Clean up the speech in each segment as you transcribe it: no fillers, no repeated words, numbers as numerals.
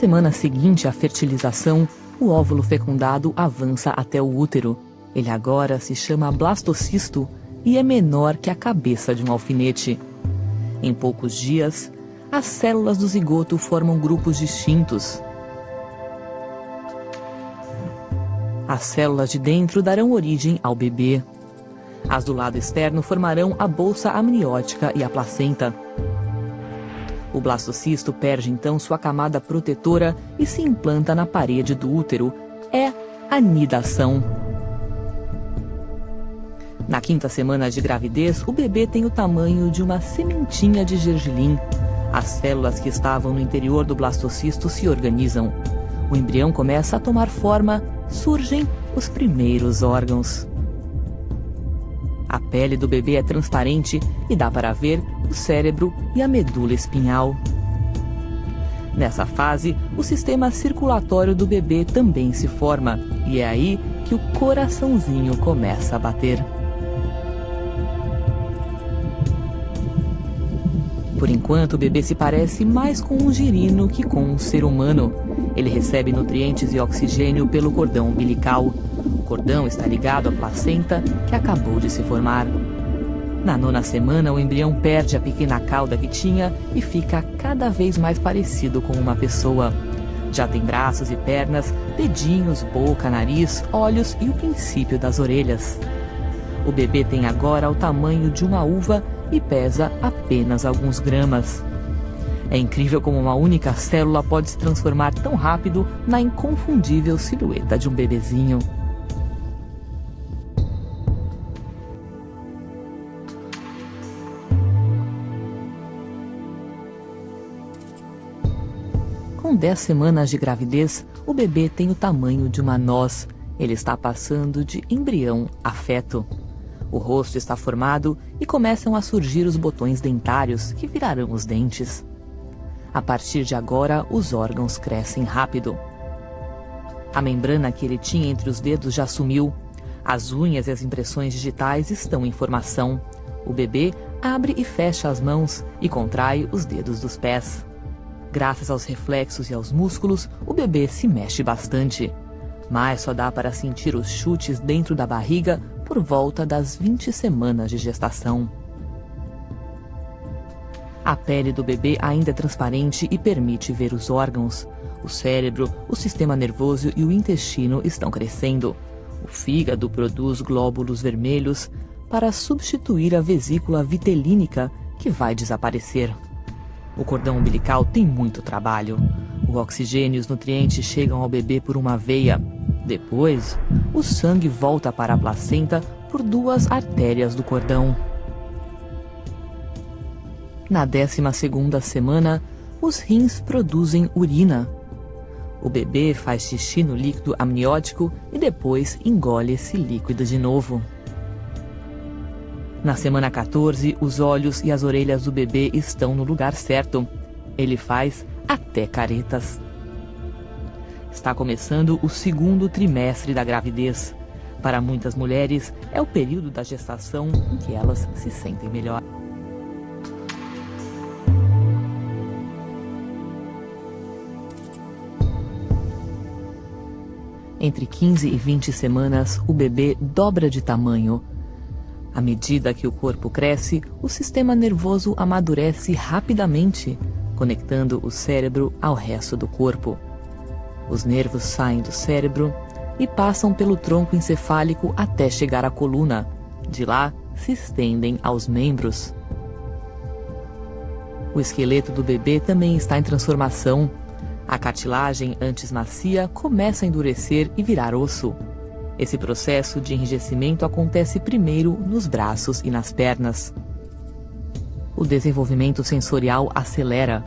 semana seguinte à fertilização, o óvulo fecundado avança até o útero. Ele agora se chama blastocisto e é menor que a cabeça de um alfinete. Em poucos dias, as células do zigoto formam grupos distintos. As células de dentro darão origem ao bebê. As do lado externo formarão a bolsa amniótica e a placenta. O blastocisto perde então sua camada protetora e se implanta na parede do útero. É a nidação. Na 5ª semana de gravidez, o bebê tem o tamanho de uma sementinha de gergelim. As células que estavam no interior do blastocisto se organizam. O embrião começa a tomar forma, surgem os primeiros órgãos. A pele do bebê é transparente e dá para ver o cérebro e a medula espinhal. Nessa fase, o sistema circulatório do bebê também se forma, e é aí que o coraçãozinho começa a bater. Por enquanto, o bebê se parece mais com um girino que com um ser humano. Ele recebe nutrientes e oxigênio pelo cordão umbilical. O cordão está ligado à placenta que acabou de se formar. Na 9ª semana, o embrião perde a pequena cauda que tinha e fica cada vez mais parecido com uma pessoa. Já tem braços e pernas, dedinhos, boca, nariz, olhos e o princípio das orelhas. O bebê tem agora o tamanho de uma uva e pesa apenas alguns gramas. É incrível como uma única célula pode se transformar tão rápido na inconfundível silhueta de um bebezinho. Com 10 semanas de gravidez, o bebê tem o tamanho de uma noz. Ele está passando de embrião a feto. O rosto está formado e começam a surgir os botões dentários, que virarão os dentes. A partir de agora, os órgãos crescem rápido. A membrana que ele tinha entre os dedos já sumiu. As unhas e as impressões digitais estão em formação. O bebê abre e fecha as mãos e contrai os dedos dos pés. Graças aos reflexos e aos músculos, o bebê se mexe bastante. Mas só dá para sentir os chutes dentro da barriga por volta das 20 semanas de gestação. A pele do bebê ainda é transparente e permite ver os órgãos. O cérebro, o sistema nervoso e o intestino estão crescendo. O fígado produz glóbulos vermelhos para substituir a vesícula vitelínica, que vai desaparecer. O cordão umbilical tem muito trabalho. O oxigênio e os nutrientes chegam ao bebê por uma veia. Depois, o sangue volta para a placenta por 2 artérias do cordão. Na 12ª semana, os rins produzem urina. O bebê faz xixi no líquido amniótico e depois engole esse líquido de novo. Na semana 14, os olhos e as orelhas do bebê estão no lugar certo. Ele faz até caretas. Está começando o 2º trimestre da gravidez. Para muitas mulheres, é o período da gestação em que elas se sentem melhor. Entre 15 e 20 semanas, o bebê dobra de tamanho. À medida que o corpo cresce, o sistema nervoso amadurece rapidamente, conectando o cérebro ao resto do corpo. Os nervos saem do cérebro e passam pelo tronco encefálico até chegar à coluna. De lá, se estendem aos membros. O esqueleto do bebê também está em transformação. A cartilagem, antes macia, começa a endurecer e virar osso. Esse processo de enrijecimento acontece primeiro nos braços e nas pernas. O desenvolvimento sensorial acelera.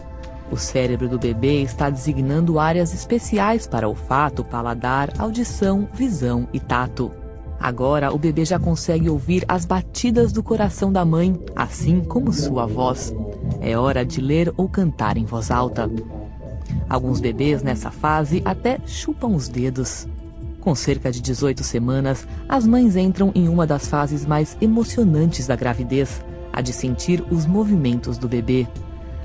O cérebro do bebê está designando áreas especiais para olfato, paladar, audição, visão e tato. Agora o bebê já consegue ouvir as batidas do coração da mãe, assim como sua voz. É hora de ler ou cantar em voz alta. Alguns bebês nessa fase até chupam os dedos. Com cerca de 18 semanas, as mães entram em uma das fases mais emocionantes da gravidez, a de sentir os movimentos do bebê.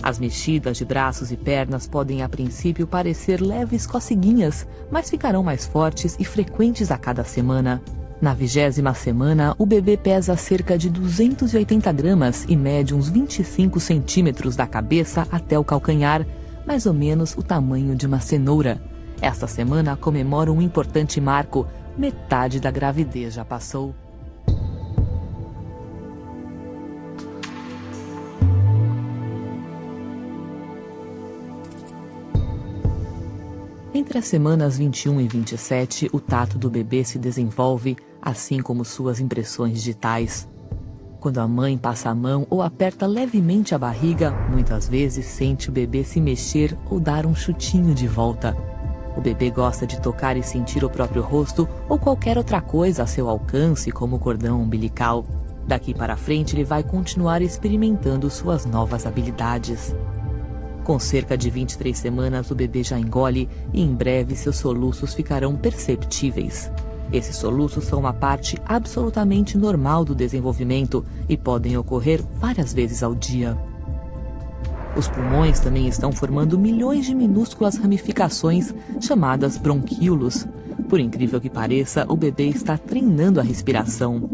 As mexidas de braços e pernas podem a princípio parecer leves coceguinhas, mas ficarão mais fortes e frequentes a cada semana. Na 20ª semana, o bebê pesa cerca de 280 gramas e mede uns 25 centímetros da cabeça até o calcanhar, mais ou menos o tamanho de uma cenoura. Esta semana comemora um importante marco: metade da gravidez já passou. Entre as semanas 21 e 27, o tato do bebê se desenvolve, assim como suas impressões digitais. Quando a mãe passa a mão ou aperta levemente a barriga, muitas vezes sente o bebê se mexer ou dar um chutinho de volta. O bebê gosta de tocar e sentir o próprio rosto ou qualquer outra coisa a seu alcance, como o cordão umbilical. Daqui para frente, ele vai continuar experimentando suas novas habilidades. Com cerca de 23 semanas, o bebê já engole e em breve seus soluços ficarão perceptíveis. Esses soluços são uma parte absolutamente normal do desenvolvimento e podem ocorrer várias vezes ao dia. Os pulmões também estão formando milhões de minúsculas ramificações chamadas bronquíolos. Por incrível que pareça, o bebê está treinando a respiração.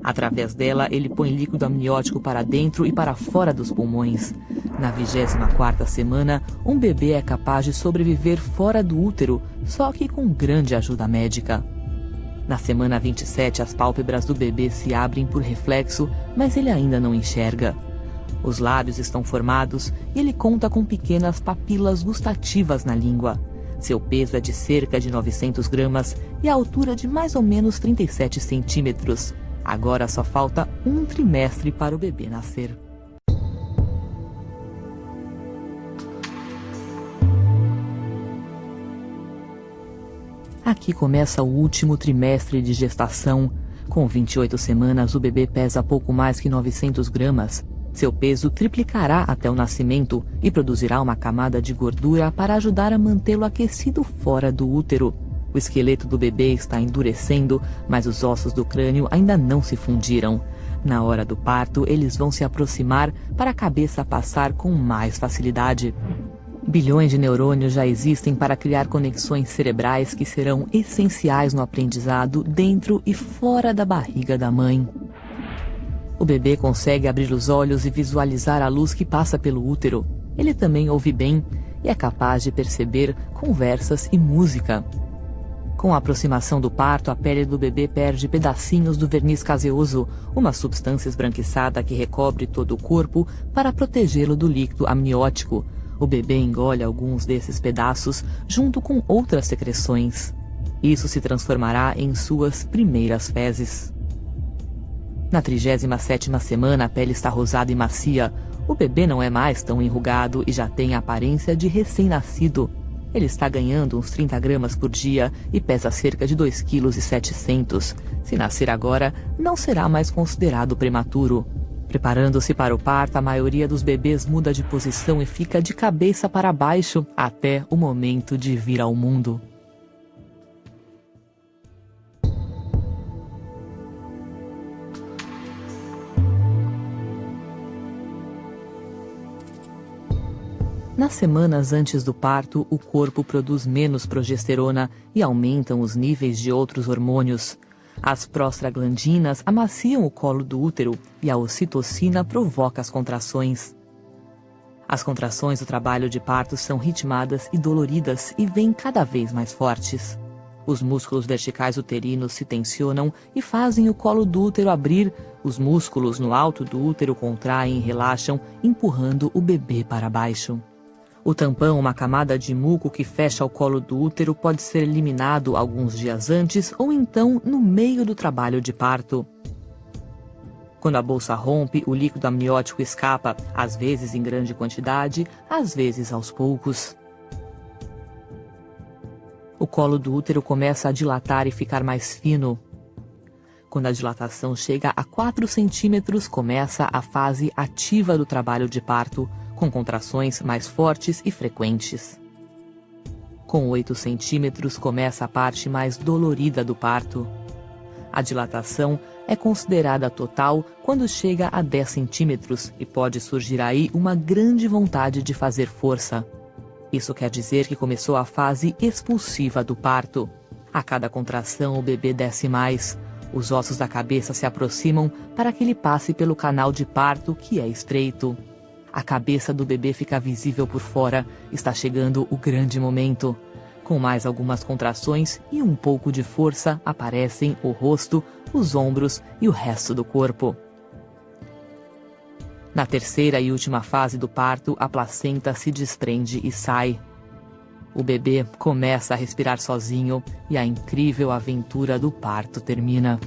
Através dela, ele põe líquido amniótico para dentro e para fora dos pulmões. Na 24ª semana, um bebê é capaz de sobreviver fora do útero, só que com grande ajuda médica. Na semana 27, as pálpebras do bebê se abrem por reflexo, mas ele ainda não enxerga. Os lábios estão formados e ele conta com pequenas papilas gustativas na língua. Seu peso é de cerca de 900 gramas e a altura de mais ou menos 37 centímetros. Agora só falta um trimestre para o bebê nascer. Aqui começa o último trimestre de gestação. Com 28 semanas, o bebê pesa pouco mais que 900 gramas. Seu peso triplicará até o nascimento e produzirá uma camada de gordura para ajudar a mantê-lo aquecido fora do útero. O esqueleto do bebê está endurecendo, mas os ossos do crânio ainda não se fundiram. Na hora do parto, eles vão se aproximar para a cabeça passar com mais facilidade. Bilhões de neurônios já existem para criar conexões cerebrais que serão essenciais no aprendizado dentro e fora da barriga da mãe. O bebê consegue abrir os olhos e visualizar a luz que passa pelo útero. Ele também ouve bem e é capaz de perceber conversas e música. Com a aproximação do parto, a pele do bebê perde pedacinhos do verniz caseoso, uma substância esbranquiçada que recobre todo o corpo para protegê-lo do líquido amniótico. O bebê engole alguns desses pedaços junto com outras secreções. Isso se transformará em suas primeiras fezes. Na 37ª semana, a pele está rosada e macia. O bebê não é mais tão enrugado e já tem a aparência de recém-nascido. Ele está ganhando uns 30 gramas por dia e pesa cerca de 2,7 kg. Se nascer agora, não será mais considerado prematuro. Preparando-se para o parto, a maioria dos bebês muda de posição e fica de cabeça para baixo até o momento de vir ao mundo. Nas semanas antes do parto, o corpo produz menos progesterona e aumentam os níveis de outros hormônios. As prostaglandinas amaciam o colo do útero e a ocitocina provoca as contrações. As contrações do trabalho de parto são ritmadas e doloridas e vêm cada vez mais fortes. Os músculos verticais uterinos se tensionam e fazem o colo do útero abrir. Os músculos no alto do útero contraem e relaxam, empurrando o bebê para baixo. O tampão, uma camada de muco que fecha o colo do útero, pode ser eliminado alguns dias antes ou então no meio do trabalho de parto. Quando a bolsa rompe, o líquido amniótico escapa, às vezes em grande quantidade, às vezes aos poucos. O colo do útero começa a dilatar e ficar mais fino. Quando a dilatação chega a 4 centímetros, começa a fase ativa do trabalho de parto, com contrações mais fortes e frequentes. Com 8 centímetros começa a parte mais dolorida do parto. A dilatação é considerada total quando chega a 10 centímetros e pode surgir aí uma grande vontade de fazer força. Isso quer dizer que começou a fase expulsiva do parto. A cada contração o bebê desce mais. Os ossos da cabeça se aproximam para que ele passe pelo canal de parto, que é estreito. A cabeça do bebê fica visível por fora. Está chegando o grande momento. Com mais algumas contrações e um pouco de força, aparecem o rosto, os ombros e o resto do corpo. Na terceira e última fase do parto, a placenta se desprende e sai. O bebê começa a respirar sozinho e a incrível aventura do parto termina.